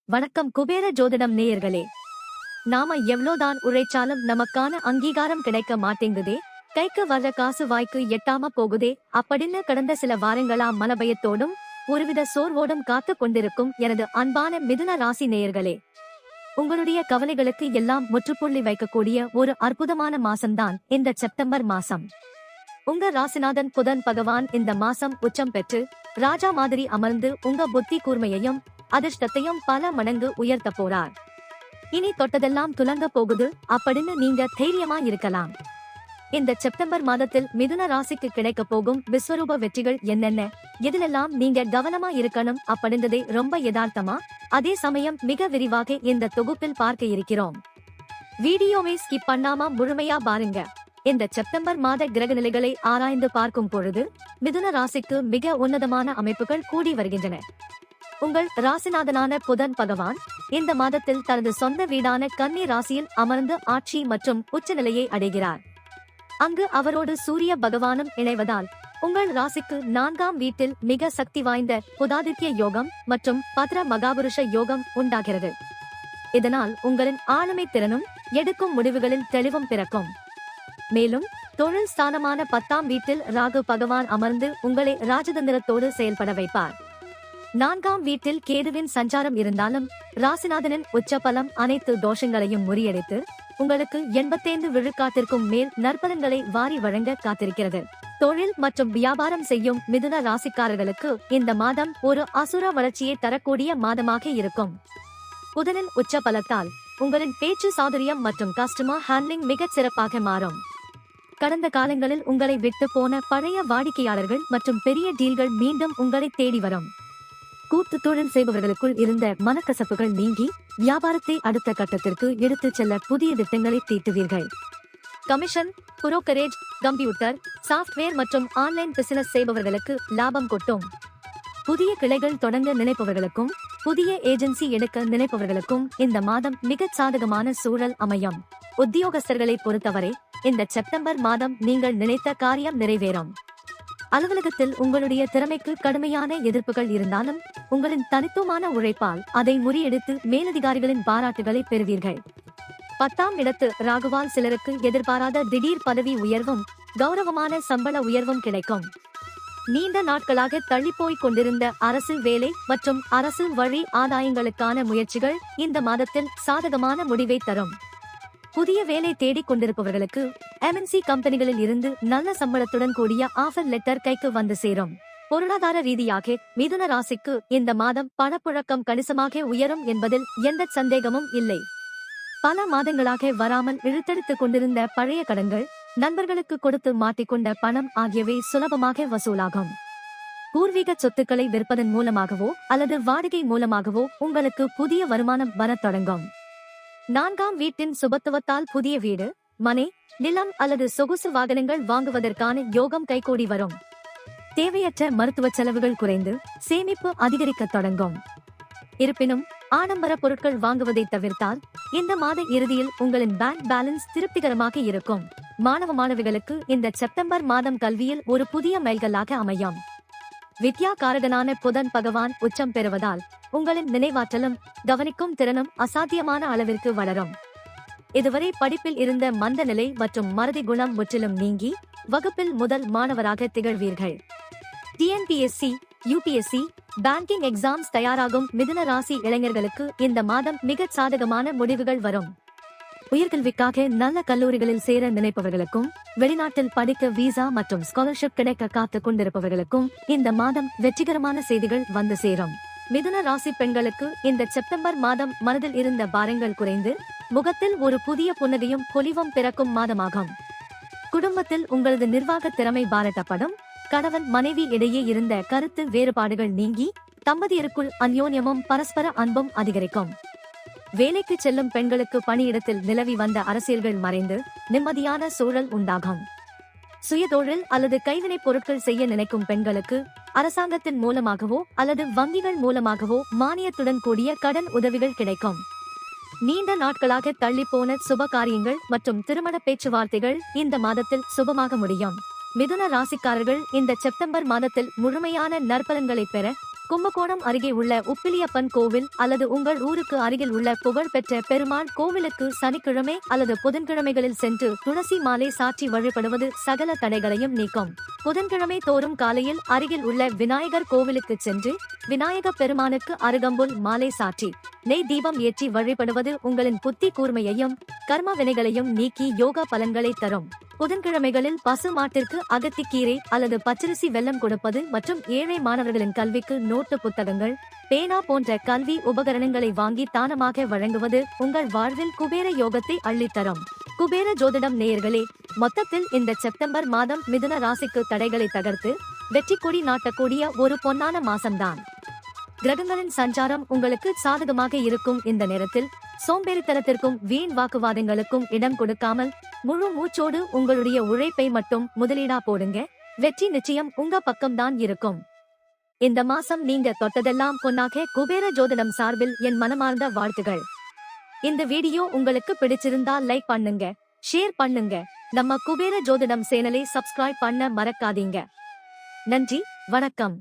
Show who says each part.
Speaker 1: வணக்கம் குபேர ஜோதிடம் நேயர்களே. நாம எவ்வளோதான் உழைச்சாலும் நமக்கான அங்கீகாரம் கிடைக்க மாட்டேங்குதே, கைக்கு வர்ற காசு வாய்க்கு எட்டாம போகுதே அப்படின்னு கடந்த சில வாரங்களா மனபயத்தோடும் ஒருவித சோர்வோடும் காத்து கொண்டிருக்கும் எனது அன்பான மிதுன ராசி நேயர்களே, உங்களுடைய கவலைகளுக்கு எல்லாம் முற்றுப்புள்ளி வைக்கக்கூடிய ஒரு அற்புதமான மாசம்தான் இந்த செப்டம்பர் மாசம். உங்க ராசிநாதன் புதன் பகவான் இந்த மாசம் உச்சம் பெற்று ராஜா மாதிரி அமர்ந்து உங்க புத்தி கூர்மையையும் அதிர்ஷ்டத்தையும் பல மடங்கு உயர்த்த போறார். இனி தொட்டதெல்லாம் துலங்க போகுது அப்படின்னு நீங்க தைரியமா இருக்கலாம். இந்த செப்டம்பர் மாதத்தில் மிதுன ராசிக்கு கிடைக்க போகும் விஸ்வரூப வெற்றிகள் என்னென்ன, எதிலெல்லாம் நீங்க கவனமா இருக்கணும் அப்படின்றதை ரொம்ப யதார்த்தமா அதே சமயம் மிக விரிவாக இந்த தொகுப்பில் பார்க்க இருக்கிறோம். வீடியோவை ஸ்கிப் பண்ணாம முழுமையா பாருங்க. இந்த செப்டம்பர் மாத கிரக நிலைகளை ஆராய்ந்து பார்க்கும் பொழுது மிதுன ராசிக்கு மிக உன்னதமான அமைப்புகள் கூடி வருகின்றன. உங்கள் ராசிநாதனான புதன் பகவான் இந்த மாதத்தில் தனது சொந்த வீடான கன்னி ராசியில் அமர்ந்து ஆட்சி மற்றும் உச்சநிலையை அடைகிறார். அங்கு அவரோடு சூரிய பகவானும் இணைவதால் உங்கள் ராசிக்கு 4ஆம் வீட்டில் மிக சக்தி வாய்ந்த புதாதித்ய யோகம் மற்றும் பத்ர மகாபுருஷ யோகம் உண்டாகிறது. இதனால் உங்களின் ஆளுமை திறனும் எடுக்கும் முடிவுகளில் தெளிவும் பிறக்கும். மேலும் தொழில் ஸ்தானமான 10ஆம் வீட்டில் ராகு பகவான் அமர்ந்து உங்களை ராஜதந்திரத்தோடு செயல்பட வைப்பார். 4ஆம் வீட்டில் கேதுவின் சஞ்சாரம் இருந்தாலும் ராசிநாதனின் உச்ச பலம் அனைத்து தோஷங்களையும் முறியடித்து உங்களுக்கு 85 விழுக்காட்டிற்கும் மேல் நற்பலன்களை வாரி வழங்க காத்திருக்கிறது. தொழில் மற்றும் வியாபாரம் செய்யும் மிதுன ராசிக்காரர்களுக்கு இந்த மாதம் ஒரு அசுர வளர்ச்சியை தரக்கூடிய மாதமாக இருக்கும். புதனின் உச்ச பலத்தால் உங்களின் பேச்சு சாதுரியம் மற்றும் கஸ்டமர் ஹேண்ட்லிங் மிகச் சிறப்பாக மாறும். கடந்த காலங்களில் உங்களை விட்டு போன பழைய வாடிக்கையாளர்கள் மற்றும் பெரிய டீல்கள் மீண்டும் உங்களை தேடி வரும். கூட்டு தொழில் செய்பவர்களுக்குள் இருந்த மனக்கசப்புகள் நீங்கி வியாபாரத்தை அடுத்த கட்டத்திற்கு எடுத்துச் செல்ல புதிய திட்டங்களை தீட்டுவீர்கள். கமிஷன், புரோக்கரேஜ், கம்ப்யூட்டர், சாப்ட்வேர் மற்றும் ஆன்லைன் பிசினஸ் செய்பவர்களுக்கு லாபம் கொட்டும். புதிய கிளைகள் தொடங்க நினைப்பவர்களுக்கும் புதிய ஏஜென்சி எடுக்க நினைப்பவர்களுக்கும் இந்த மாதம் மிகச் சாதகமான சூழல் அமையும். உத்தியோகஸ்தர்களை பொறுத்தவரை இந்த செப்டம்பர் மாதம் நீங்கள் நினைத்த காரியம் நிறைவேறும். அலுவலகத்தில் உங்களுடைய திறமைக்கு கடுமையான எதிர்ப்புகள் இருந்தாலும் உங்களின் தனித்துவமான உழைப்பால் அதை முறியடித்து மேலதிகாரிகளின் பாராட்டுகளை பெறுவீர்கள். 10ஆம் இடத்து ராகுவால் சிலருக்கு எதிர்பாராத திடீர் பதவி உயர்வும் கௌரவமான சம்பள உயர்வும் கிடைக்கும். நீண்ட நாட்களாக தள்ளிப்போய் கொண்டிருந்த அரசு வேலை மற்றும் அரசு வழி ஆதாயங்களுக்கான முயற்சிகள் இந்த மாதத்தில் சாதகமான முடிவை தரும். புதிய வேலை தேடிக் கொண்டிருப்பவர்களுக்கு MNC கம்பெனிகளில் இருந்து நல்ல சம்பளத்துடன் கூடிய ஆஃபர் லெட்டர் கைக்கு வந்து சேரும். பொருளாதார ரீதியாக மிதுன ராசிக்கு இந்த மாதம் பணப்புழக்கம் கணிசமாக உயரும் என்பதில் எந்த சந்தேகமும் இல்லை. பல மாதங்களாக வராமல் இழுத்தெடுத்துக் கொண்டிருந்த பழைய கடன்கள், நண்பர்களுக்கு கொடுத்து மாட்டிக்கொண்ட பணம் ஆகியவை சுலபமாக வசூலாகும். பூர்வீக சொத்துக்களை விற்பதன் மூலமாகவோ அல்லது வாடகை மூலமாகவோ உங்களுக்கு புதிய வருமானம் வரத் தொடங்கும். 4ஆம் வீட்டின் சுபத்துவத்தால் புதிய வீடு, மனை, நிலம் அல்லது சொகுசு வாகனங்கள் வாங்குவதற்கான யோகம் கைகூடி வரும். தேவையற்ற மருத்துவ செலவுகள் குறைந்து சேமிப்பு அதிகரிக்க தொடங்கும். இருப்பினும் ஆடம்பர பொருட்கள் வாங்குவதை தவிர்த்தால் இந்த மாத இறுதியில் உங்களின் பேங்க் பேலன்ஸ் திருப்திகரமாக இருக்கும். மாணவிகளுக்கு இந்த செப்டம்பர் மாதம் கல்வியில் ஒரு புதிய மைல்கல்லாக அமையும். வித்யா காரகனான புதன் பகவான் உச்சம் பெறுவதால் உங்களின் நினைவாற்றலும் கவனிக்கும் திறனும் அசாத்தியமான அளவிற்கு வளரும். இதுவரை படிப்பில் இருந்த மந்த நிலை மற்றும் மறதி குணம் முற்றிலும் நீங்கி வகுப்பில் முதல் மாணவராக திகழ்வீர்கள். TNPSC, UPSC, பேங்கிங் எக்ஸாம்ஸ் தயாராகும் மிதுன ராசி இளைஞர்களுக்கு இந்த மாதம் மிகச் சாதகமான முடிவுகள் வரும். உயர்கல்விக்காக நல்ல கல்லூரிகளில் சேர நினைப்பவர்களுக்கும் வெளிநாட்டில் படிக்க விசா மற்றும் ஸ்காலர்ஷிப் கிடைக்க காத்துக் கொண்டிருப்பவர்களுக்கும் இந்த மாதம் வெற்றிகரமான செய்திகள் வந்து சேரும். மிதுன ராசி பெண்களுக்கு இந்த செப்டம்பர் மாதம் மனதில் இருந்த பாரங்கள் குறைந்து முகத்தில் ஒரு புதிய புன்னகையும் பொலிவும் பிறக்கும் மாதமாகும். குடும்பத்தில் உங்களது நிர்வாக திறமை பாராட்டப்படும். கணவன் மனைவி இடையே இருந்த கருத்து வேறுபாடுகள் நீங்கி தம்பதியருக்குள் அந்யோன்யமும் பரஸ்பர அன்பும் அதிகரிக்கும். வேலைக்கு செல்லும் பெண்களுக்கு பணியிடத்தில் நிலவி வந்த அரசியல்கள் மறைந்து நிம்மதியான சூழல் உண்டாகும். சுயதொழில் அல்லது கைவினைப் பொருட்கள் செய்ய நினைக்கும் பெண்களுக்கு அரசாங்கத்தின் மூலமாகவோ அல்லது வங்கிகள் மூலமாகவோ மானியத்துடன் கூடிய கடன் உதவிகள் கிடைக்கும். நீண்ட நாட்களாக தள்ளிப்போன சுப காரியங்கள் மற்றும் திருமண பேச்சுவார்த்தைகள் இந்த மாதத்தில் சுபமாக முடியும். மிதுன ராசிக்காரர்கள் இந்த செப்டம்பர் மாதத்தில் முழுமையான நற்பலன்களை பெற கும்பகோணம் அருகே உள்ள உப்பிலியப்பன் கோவில் அல்லது உங்கள் ஊருக்கு அருகில் உள்ள புகழ்பெற்ற பெருமாள் கோவிலுக்கு சனிக்கிழமை அல்லது புதன்கிழமைகளில் சென்று துளசி மாலை சாற்றி வழிபடுவது சகல தடைகளையும் நீக்கும். புதன்கிழமை தோறும் காலையில் அருகில் உள்ள விநாயகர் கோவிலுக்கு சென்று விநாயக பெருமானுக்கு அருகம்புல் மாலை சாற்றி நெய் தீபம் ஏற்றி வழிபடுவது உங்களின் புத்தி கூர்மையையும் கர்ம வினைகளையும் நீக்கி யோகா பலன்களை தரும். புதன்கிழமைகளில் பசு மாட்டிற்கு அகத்திக்கீரை அல்லது பச்சரிசி வெல்லம் கொடுப்பது மற்றும் ஏழை மாணவர்களின் கல்விக்கு நோட்டு புத்தகங்கள் பேனா போன்ற கல்வி உபகரணங்களை வாங்கி தானமாக வழங்குவது உங்கள் வாழ்வில் குபேர யோகத்தை அள்ளித்தரும். குபேர ஜோதிடம் நேயர்களே, மொத்தத்தில் இந்த செப்டம்பர் மாதம் மிதுன ராசிக்கு தடைகளை தகர்த்து வெற்றி கொடி நாட்டக்கூடிய ஒரு பொன்னான மாசம்தான். கிரகங்களின் சஞ்சாரம் உங்களுக்கு சாதகமாக இருக்கும் இந்த நேரத்தில் சோம்பேறித்தனத்திற்கும் வீண் வாக்குவாதங்களுக்கும் இடம் கொடுக்காமல் முழு மூச்சோடு உங்களுடைய உழைப்பை மட்டும் முதலீடா போடுங்க. வெற்றி நிச்சயம் உங்க பக்கம்தான் இருக்கும். இந்த மாசம் நீங்க தொட்டதெல்லாம் பொன்னாக. குபேர ஜோதிடம் சார்பில் என் மனமார்ந்த வாழ்த்துகள். இந்த வீடியோ உங்களுக்கு பிடிச்சிருந்தா லைக் பண்ணுங்க, ஷேர் பண்ணுங்க. நம்ம குபேர ஜோதிடம் சேனலை சப்ஸ்கிரைப் பண்ண மறக்காதீங்க. நன்றி, வணக்கம்.